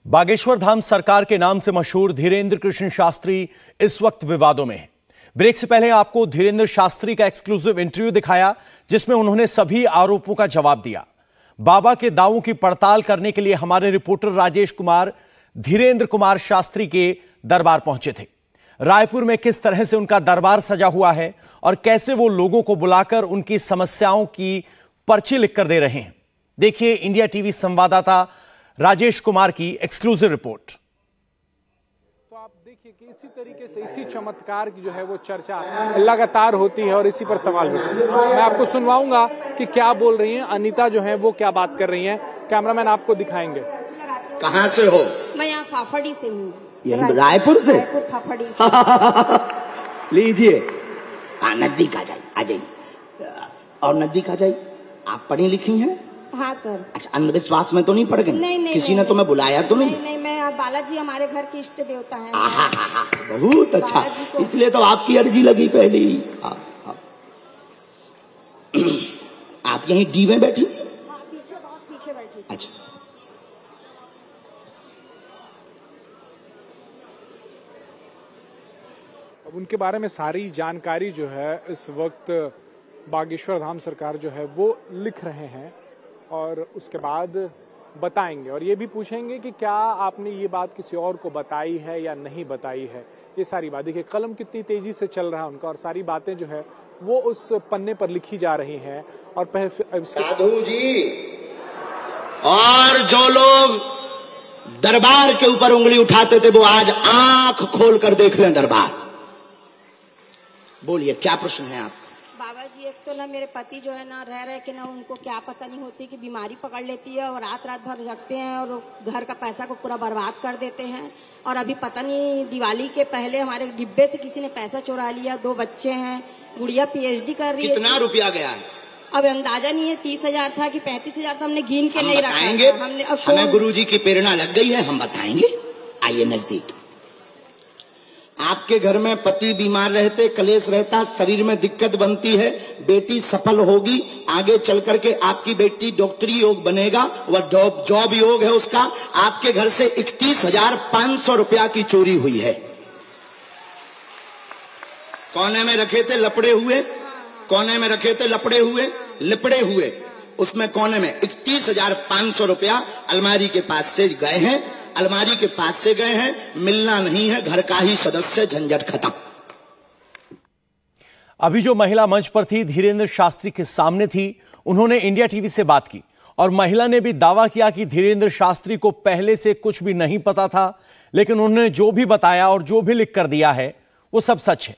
बागेश्वर धाम सरकार के नाम से मशहूर धीरेन्द्र कृष्ण शास्त्री इस वक्त विवादों में है। ब्रेक से पहले आपको धीरेन्द्र शास्त्री का एक्सक्लूसिव इंटरव्यू दिखाया, जिसमें उन्होंने सभी आरोपों का जवाब दिया। बाबा के दावों की पड़ताल करने के लिए हमारे रिपोर्टर राजेश कुमार धीरेन्द्र कुमार शास्त्री के दरबार पहुंचे थे। रायपुर में किस तरह से उनका दरबार सजा हुआ है और कैसे वो लोगों को बुलाकर उनकी समस्याओं की पर्ची लिखकर दे रहे हैं, देखिए इंडिया टीवी संवाददाता राजेश कुमार की एक्सक्लूसिव रिपोर्ट। तो आप देखिए कि इसी तरीके से इसी चमत्कार की जो है वो चर्चा लगातार होती है और इसी पर सवाल भी। मैं आपको सुनवाऊंगा कि क्या बोल रही हैं अनीता, जो है वो क्या बात कर रही हैं। कैमरामैन आपको दिखाएंगे। कहाँ से हो? मैं यहाँ फाफड़ी से हूँ। रायपुर से? रायपुर फाफड़ी से। लीजिए, नजदीक आ जाइए और नजदीक आ जाइए। आप पढ़ी लिखी हैं? हाँ सर। अच्छा, अंधविश्वास में तो नहीं पड़ गई? नहीं, किसी ने तुम्हें बुलाया तो नहीं? नहीं, मैं बालाजी हमारे घर के इष्ट देवता है। बहुत अच्छा, इसलिए तो आपकी अर्जी लगी पहली। आप यहीं डी में बैठी? हाँ, पीछे, बहुत पीछे बैठी। अच्छा, अब उनके बारे में सारी जानकारी जो है इस वक्त बागेश्वर धाम सरकार जो है वो लिख रहे हैं और उसके बाद बताएंगे। और ये भी पूछेंगे कि क्या आपने ये बात किसी और को बताई है या नहीं बताई है। ये सारी बात देखिए, कलम कितनी तेजी से चल रहा है उनका और सारी बातें जो है वो उस पन्ने पर लिखी जा रही हैं। और साधु जी, और जो लोग दरबार के ऊपर उंगली उठाते थे वो आज आंख खोल कर देख लें दरबार। बोलिए, क्या प्रश्न है आपका? बाबा जी, एक तो ना मेरे पति जो है ना रह के ना उनको क्या पता नहीं होती कि बीमारी पकड़ लेती है और रात भर जगते हैं और घर का पैसा को पूरा बर्बाद कर देते हैं। और अभी पता नहीं दिवाली के पहले हमारे डिब्बे से किसी ने पैसा चुरा लिया। 2 बच्चे हैं, गुड़िया PhD कर रही है। कितना रुपया गया है? अब अंदाजा नहीं है, 30,000 था कि 35,000 था, हमने गिन के नहीं रखा। हमें गुरुजी की प्रेरणा लग गई है, हम बताएंगे। आइए नजदीक। आपके घर में पति बीमार रहते, कलेश रहता, शरीर में दिक्कत बनती है, बेटी सफल होगी, आगे चल करके आपकी बेटी डॉक्टरी योग बनेगा, वह जॉब योग है उसका। आपके घर से 31,500 रुपया की चोरी हुई है। कोने में रखे थे लपड़े हुए, कोने में रखे थे लिपड़े हुए, उसमें कोने में 31,500 रुपया अलमारी के पास से गए हैं। अलमारी के पास से गए हैं, मिलना नहीं है, घर का ही सदस्य, झंझट खत्म। अभी जो महिला मंच पर थी धीरेन्द्र शास्त्री के सामने थी, उन्होंने इंडिया टीवी से बात की और महिला ने भी दावा किया कि धीरेन्द्र शास्त्री को पहले से कुछ भी नहीं पता था, लेकिन उन्होंने जो भी बताया और जो भी लिख कर दिया है वो सब सच है।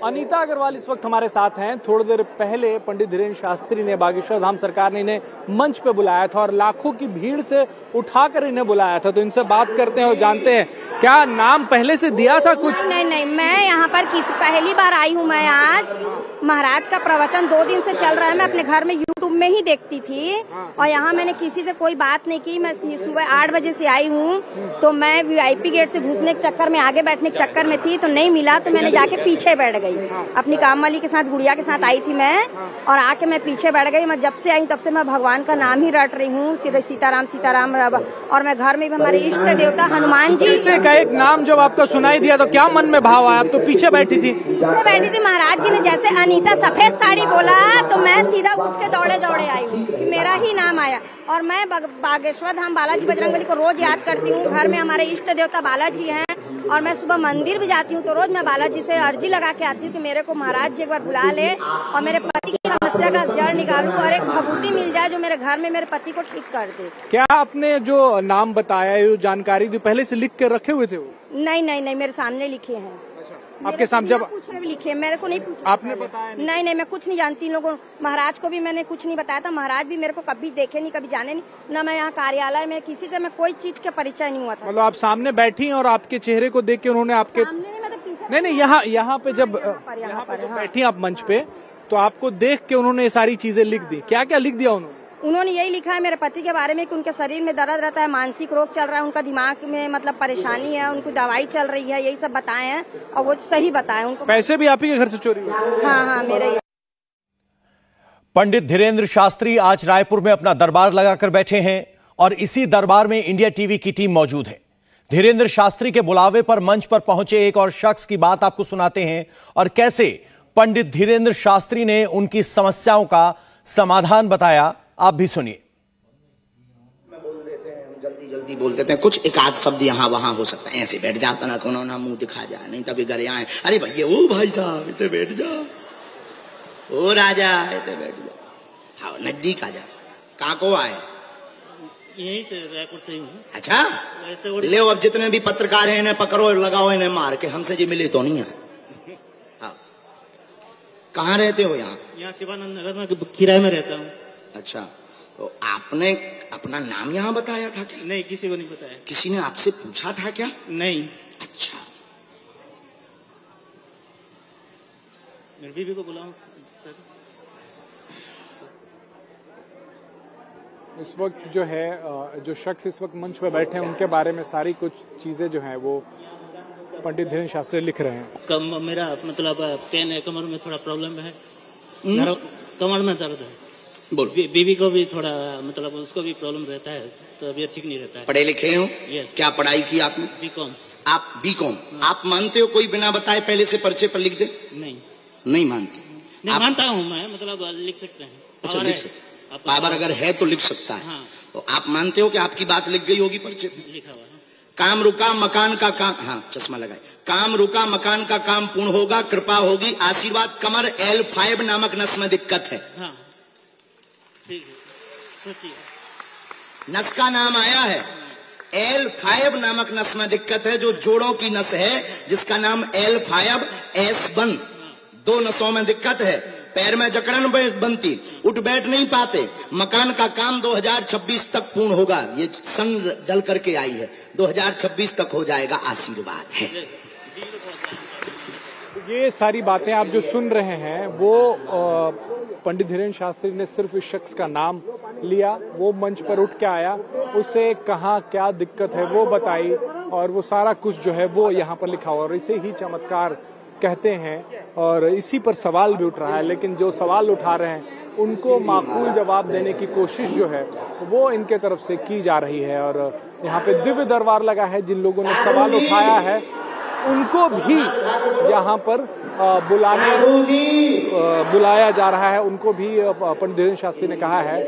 अनीता अग्रवाल इस वक्त हमारे साथ हैं। थोड़ी देर पहले पंडित धीरेन्द्र शास्त्री ने, बागेश्वर धाम सरकार ने इन्हें मंच पे बुलाया था और लाखों की भीड़ से उठाकर इन्हें बुलाया था। तो इनसे बात करते हैं और जानते हैं क्या नाम पहले से दिया था कुछ? नहीं, मैं यहाँ पर पहली बार आई हूँ। मैं आज महाराज का प्रवचन 2 दिन से चल रहा है, मैं अपने घर में YouTube में ही देखती थी और यहाँ मैंने किसी से कोई बात नहीं की। मैं सुबह 8 बजे से आई हूँ, तो मैं VIP गेट से घुसने के चक्कर में, आगे बैठने के चक्कर में थी, तो नहीं मिला, तो मैंने जाके पीछे बैठ गई। अपनी काम वाली के साथ, गुड़िया के साथ आई थी मैं, और आके मैं पीछे बैठ गई। मैं जब से आई तब से मैं भगवान का नाम ही रट रही हूँ, सीताराम सीताराम। और मैं घर में भी हमारे इष्ट देवता हनुमान जी का एक नाम जब आपका सुनाई दिया तो क्या मन में भाव आया? आप तो पीछे बैठी थी। महाराज जी ने जैसे अनीता सफेद साड़ी बोला तो मैं सीधा उठ के दौड़े आई हूँ कि मेरा ही नाम आया। और मैं बागेश्वर धाम बालाजी बजरंगबली को रोज याद करती हूँ। घर में हमारे इष्ट देवता बालाजी हैं और मैं सुबह मंदिर भी जाती हूँ, तो रोज मैं बालाजी से अर्जी लगा के आती हूँ कि मेरे को महाराज जी एक बार बुला ले और मेरे पति की समस्या का जड़ निकालूं और एक भभूति मिल जाए जो मेरे घर में मेरे पति को ठीक कर दे। क्या आपने जो नाम बताया, जो जानकारी दी, पहले से लिख के रखे हुए थे वो? नहीं, मेरे सामने लिखे हैं। आपके सामने जब पूछे भी लिखे, मेरे को नहीं पूछा। आपने बताया? नहीं, मैं कुछ नहीं जानती इन लोगों। महाराज को भी मैंने कुछ नहीं बताया था। महाराज भी मेरे को कभी देखे नहीं, कभी जाने नहीं ना। मैं यहाँ कार्यालय में किसी से मैं कोई चीज के परिचय नहीं हुआ था। मतलब आप सामने बैठी और आपके चेहरे को देख के उन्होंने आपके नहीं, यहाँ पे जब बैठी आप मंच पे, तो आपको देख के उन्होंने ये सारी चीजें लिख दी। क्या क्या लिख दिया उन्होंने? उन्होंने यही लिखा है मेरे पति के बारे में कि उनके शरीर में दर्द रहता है, मानसिक रोग चल रहा है, उनका दिमाग में मतलब परेशानी है, उनको दवाई चल रही है, यही सब बताए हैं और वो सही बताए। उनको पैसे भी आप ही के घर से चोरी हुए? हाँ, मेरे। पंडित धीरेन्द्र शास्त्री आज रायपुर में अपना दरबार लगाकर बैठे हैं और इसी दरबार में इंडिया टीवी की टीम मौजूद है। धीरेंद्र शास्त्री के बुलावे पर मंच पर पहुंचे एक और शख्स की बात आपको सुनाते हैं और कैसे पंडित धीरेंद्र शास्त्री ने उनकी समस्याओं का समाधान बताया, आप भी सुनिए। जल्दी बोल देते हैं, कुछ एक आध शब्द यहाँ वहां हो सकता है, ऐसे बैठ जाता ना कोनो ना मुंह दिखा जाए, नहीं तभी घर आए, अरे भैया ओ भाई साहब इतने बैठ जा, ओ राजा इतने बैठ जा, हाँ नजदीक आ जा। कहाँ को आए? यहीं से, रायपुर से ही हूँ। अच्छा ले अब जितने भी पत्रकार हैं इन्हें पकड़ो, लगाओ इन्हें मार के, हमसे जी मिले तो नहीं है। हाँ कहाँ रहते हो? यहाँ शिवानंद नगर में किराए में रहता हूँ। अच्छा तो आपने अपना नाम यहाँ बताया था क्या? नहीं, किसी को नहीं बताया। किसी ने आपसे पूछा था क्या? नहीं। अच्छा मेरी बीवी को बुलाऊं सर? इस वक्त जो है जो शख्स इस वक्त मंच पे बैठे हैं उनके बारे में सारी कुछ चीजें जो हैं वो पंडित धीरेंद्र शास्त्री लिख रहे हैं। मेरा मतलब पेन है, कमर में थोड़ा प्रॉब्लम है, कमर में दर्द है। बीवी को भी थोड़ा मतलब उसको भी प्रॉब्लम रहता है, तो तबीयत ठीक नहीं रहता है। पढ़े लिखे हो? यस। क्या पढ़ाई की आपने? बीकॉम। आप बीकॉम? आप मानते हो कोई बिना बताए पहले से पर्चे पर लिख दे? नहीं मानते? नहीं मानता हूँ मैं, मतलब लिख सकते हैं। अच्छा लिख सकते, पावर अगर है तो लिख सकता है। हाँ। तो आप मानते हो कि आपकी बात लिख गई होगी पर्चे पर? लिखा हुआ है। काम रुका मकान का काम, हाँ चश्मा लगाए, काम रुका मकान का काम पूर्ण होगा, कृपा होगी आशीर्वाद, कमर L5 नामक नस में दिक्कत है। हाँ ठीक है, सच्ची नस का नाम आया है, L5 नामक नस में दिक्कत है, जो जोड़ों की नस है जिसका नाम L5 S1, दो नसों में दिक्कत है, पैर में जकड़न बनती, उठ बैठ नहीं पाते, मकान का काम 2026 तक पूर्ण होगा, ये सन डल करके आई है, 2026 तक हो जाएगा, आशीर्वाद है। ये सारी बातें आप जो सुन रहे हैं वो पंडित धीरेंद्र शास्त्री ने सिर्फ इस शख्स का नाम लिया, वो मंच पर उठ के आया, उससे कहाँ क्या दिक्कत है वो बताई और वो सारा कुछ जो है वो यहाँ पर लिखा हुआ और इसे ही चमत्कार कहते हैं और इसी पर सवाल भी उठ रहा है। लेकिन जो सवाल उठा रहे हैं उनको माकूल जवाब देने की कोशिश जो है वो इनके तरफ से की जा रही है और यहाँ पे दिव्य दरबार लगा है। जिन लोगों ने सवाल उठाया है उनको भी यहाँ पर बुलाया जा रहा है, उनको भी पंडित धीरेंद्र शास्त्री ने कहा है,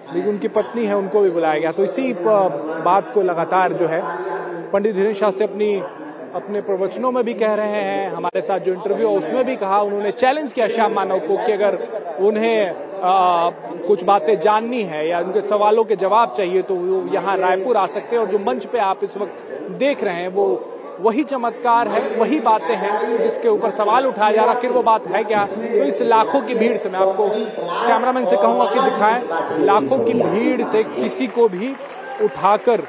लेकिन उनकी पत्नी है उनको भी बुलाया गया। तो इसी बात को लगातार जो है पंडित धीरेंद्र शास्त्री अपने प्रवचनों में भी कह रहे हैं, हमारे साथ जो इंटरव्यू है उसमें भी कहा, उन्होंने चैलेंज किया श्याम मानव को कि अगर उन्हें कुछ बातें जाननी है या उनके सवालों के जवाब चाहिए तो वो यहाँ रायपुर आ सकते हैं और जो मंच पे आप इस वक्त देख रहे हैं वो वही चमत्कार है, वही बातें हैं जिसके ऊपर सवाल उठाया जा रहा। आखिर वो बात है क्या? तो इस लाखों की भीड़ से मैं आपको कैमरामैन से कहूंगा कि दिखाएं, लाखों की भीड़ से किसी को भी उठाकर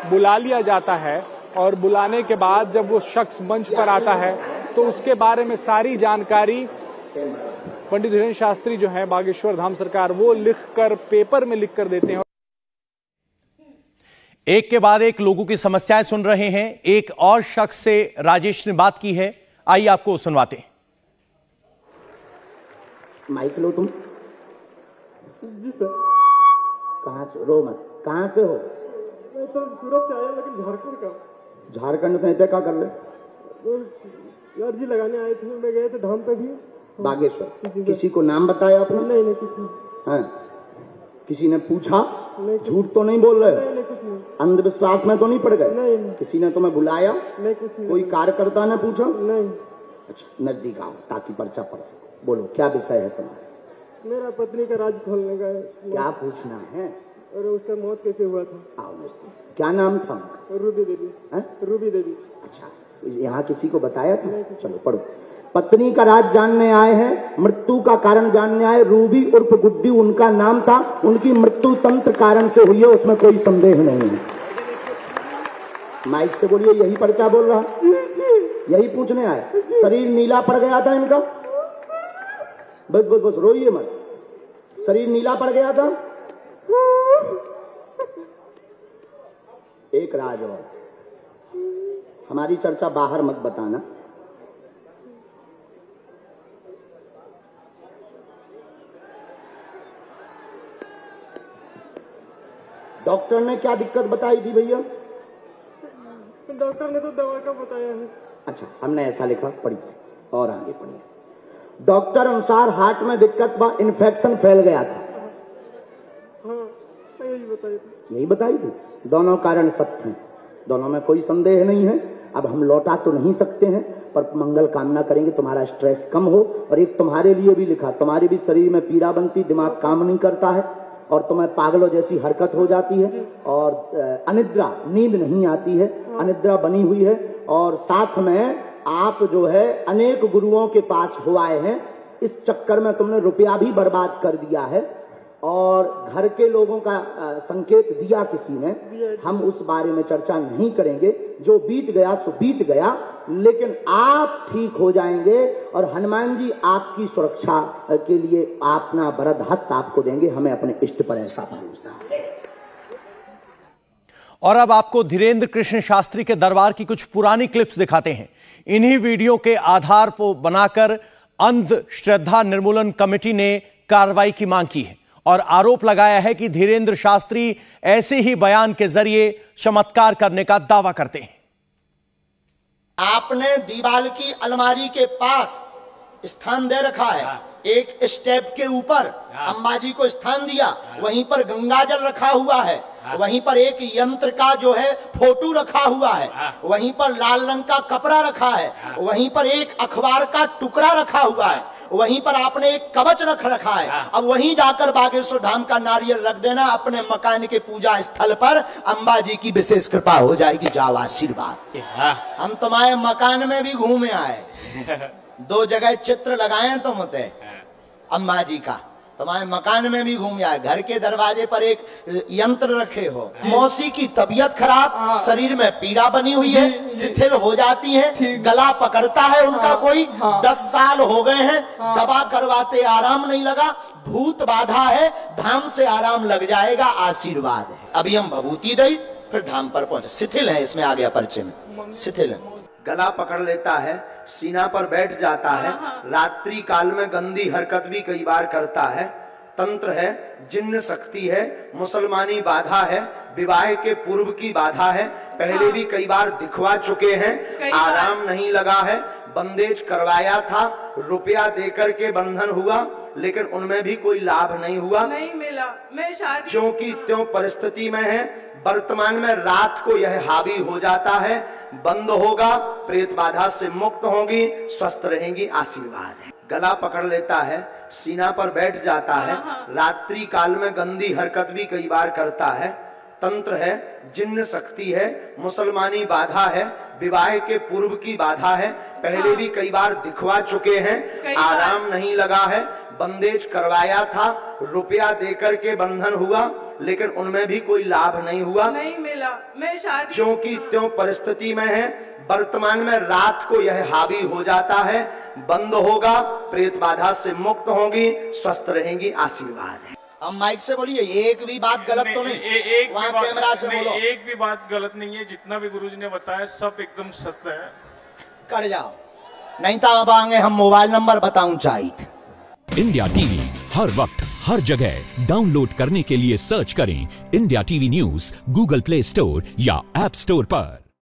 बुला लिया जाता है और बुलाने के बाद जब वो शख्स मंच पर आता है तो उसके बारे में सारी जानकारी पंडित धीरेंद्र शास्त्री जो है बागेश्वर धाम सरकार वो लिखकर पेपर में लिखकर देते हैं। एक के बाद एक लोगों की समस्याएं सुन रहे हैं। एक और शख्स से राजेश ने बात की है, आइए आपको सुनवाते हैं। माइक लो तुम। जी सर। कहाँ से? रो मत। कहाँ से हो? मैं तो सूरत से आया लेकिन झारखंड का। झारखंड से इतने क्या कर ले? अर्जी लगाने आए थे, मैं गए थे धाम पे भी। बागेश्वर। किसी को नाम बताया आपने? नहीं किसी ने। हाँ। किसी ने पूछा? झूठ तो नहीं बोल रहे? नहीं कुछ नहीं। अंधविश्वास में तो नहीं पड़ गए? नहीं। किसी ने तुम्हें बुलाया? नहीं कुछ नहीं। कोई कार्यकर्ता ने पूछा? नहीं। अच्छा नजदीक आओ ताकि पर्चा पढ़ सको। बोलो क्या विषय है तुम्हारा? मेरा पत्नी का राज खोलने का है। क्या पूछना है? और उसका मौत कैसे हुआ था? आओ नजदीक। क्या नाम था उनका? रूबी देवी। रूबी देवी। अच्छा यहाँ किसी को बताया था? चलो पढ़ो। पत्नी का राज जानने आए हैं, मृत्यु का कारण जानने आए। रूबी उर्फ गुड्डी उनका नाम था, उनकी मृत्यु तंत्र कारण से हुई है, उसमें कोई संदेह नहीं है। माइक से बोलिए। यही पर्चा बोल रहा? यही पूछने आए? शरीर नीला पड़ गया था इनका? बस बस बस रोइए मत। शरीर नीला पड़ गया था? एक राज और, हमारी चर्चा बाहर मत बताना। डॉक्टर ने क्या दिक्कत बताई थी भैया? डॉक्टर ने तो दवा का बताया है। अच्छा, हमने ऐसा लिखा, पढ़िए और आगे पढ़िए। डॉक्टर अनुसार हार्ट में दिक्कत व इन्फेक्शन फैल गया था। हाँ, यही बताई थी। दोनों कारण सत्य हैं, दोनों में कोई संदेह नहीं है। अब हम लौटा तो नहीं सकते हैं, पर मंगल कामना करेंगे तुम्हारा स्ट्रेस कम हो। और एक तुम्हारे लिए भी लिखा, तुम्हारे भी शरीर में पीड़ा बनती, दिमाग काम नहीं करता है और तुम्हें पागलों जैसी हरकत हो जाती है और अनिद्रा, नींद नहीं आती है, अनिद्रा बनी हुई है। और साथ में आप जो है अनेक गुरुओं के पास हो आए हैं, इस चक्कर में तुमने रुपया भी बर्बाद कर दिया है और घर के लोगों का संकेत दिया किसी ने। हम उस बारे में चर्चा नहीं करेंगे, जो बीत गया सो बीत गया, लेकिन आप ठीक हो जाएंगे और हनुमान जी आपकी सुरक्षा के लिए अपना वरद हस्त आपको देंगे। हमें अपने इष्ट पर ऐसा भरोसा है। और अब आपको धीरेंद्र कृष्ण शास्त्री के दरबार की कुछ पुरानी क्लिप्स दिखाते हैं। इन्हीं वीडियो के आधार को बनाकर अंधश्रद्धा निर्मूलन कमेटी ने कार्रवाई की मांग की है और आरोप लगाया है कि धीरेंद्र शास्त्री ऐसे ही बयान के जरिए चमत्कार करने का दावा करते हैं। आपने दीवाल की अलमारी के पास स्थान दे रखा है, एक स्टेप के ऊपर अंबाजी को स्थान दिया, वहीं पर गंगा जल रखा हुआ है, वहीं पर एक यंत्र का जो है फोटो रखा हुआ है, वहीं पर लाल रंग का कपड़ा रखा है, वहीं पर एक अखबार का टुकड़ा रखा हुआ है, वहीं पर आपने एक कवच रख रखा है। अब वहीं जाकर बागेश्वर धाम का नारियल रख देना, अपने मकान के पूजा स्थल पर अंबाजी की विशेष कृपा हो जाएगी। जाओ आशीर्वाद। हम तुम्हारे मकान में भी घूमे आए, 2 जगह चित्र लगाए तुम होते अंबाजी का, तुम्हारे मकान में भी घूम आए। घर के दरवाजे पर एक यंत्र रखे हो। मौसी की तबीयत खराब, शरीर में पीड़ा बनी हुई है, शिथिल हो जाती है, गला पकड़ता है उनका कोई, 10 साल हो गए हैं, दवा करवाते आराम नहीं लगा, भूत बाधा है, धाम से आराम लग जाएगा, आशीर्वाद है। अभी हम भभूति दई फिर धाम पर पहुंचे। शिथिल है, इसमें आ गया परिचय में, शिथिल है, गला पकड़ लेता है, सीना पर बैठ जाता है, रात्रि काल में गंदी हरकत भी कई बार करता है, तंत्र है, जिन्न शक्ति है, मुसलमानी बाधा है, विवाह के पूर्व की बाधा है, पहले भी कई बार दिखवा चुके हैं, आराम नहीं लगा है, बंदेज करवाया था, रुपया देकर के बंधन हुआ, लेकिन उनमें भी कोई लाभ नहीं हुआ, नहीं मिला। मैं शादी ज्यों की त्यों परिस्थिति में है। वर्तमान में रात को यह हावी हो जाता है, बंद होगा, प्रेत बाधा से मुक्त होंगी, स्वस्थ रहेंगी, आशीर्वाद है। गला पकड़ लेता है, सीना पर बैठ जाता है, रात्रि काल में गंदी हरकत भी कई बार करता है, तंत्र है, जिन्न शक्ति है, मुसलमानी बाधा है, विवाह के पूर्व की बाधा है, पहले भी कई बार दिखवा चुके हैं, आराम नहीं लगा है, बंदेज करवाया था, रुपया देकर के बंधन हुआ, लेकिन उनमें भी कोई लाभ नहीं हुआ, नहीं मिला। मैं शादी ज्यों की त्यों परिस्थिति में है। वर्तमान में रात को यह हावी हो जाता है, बंद होगा, प्रेत बाधा से मुक्त होंगी, स्वस्थ रहेंगी, आशीर्वाद है। अब माइक से बोलिए, एक भी बात गलत तो नहीं, वहाँ कैमरा से बोलो। एक भी बात गलत नहीं है, जितना भी गुरुजी ने बताया सब एकदम सत्य है। कर जाओ, नहीं तो अब आएंगे हम मोबाइल नंबर बताऊं चाहिए। इंडिया टीवी हर वक्त हर जगह डाउनलोड करने के लिए सर्च करें India TV news Google play store या ऐप स्टोर पर।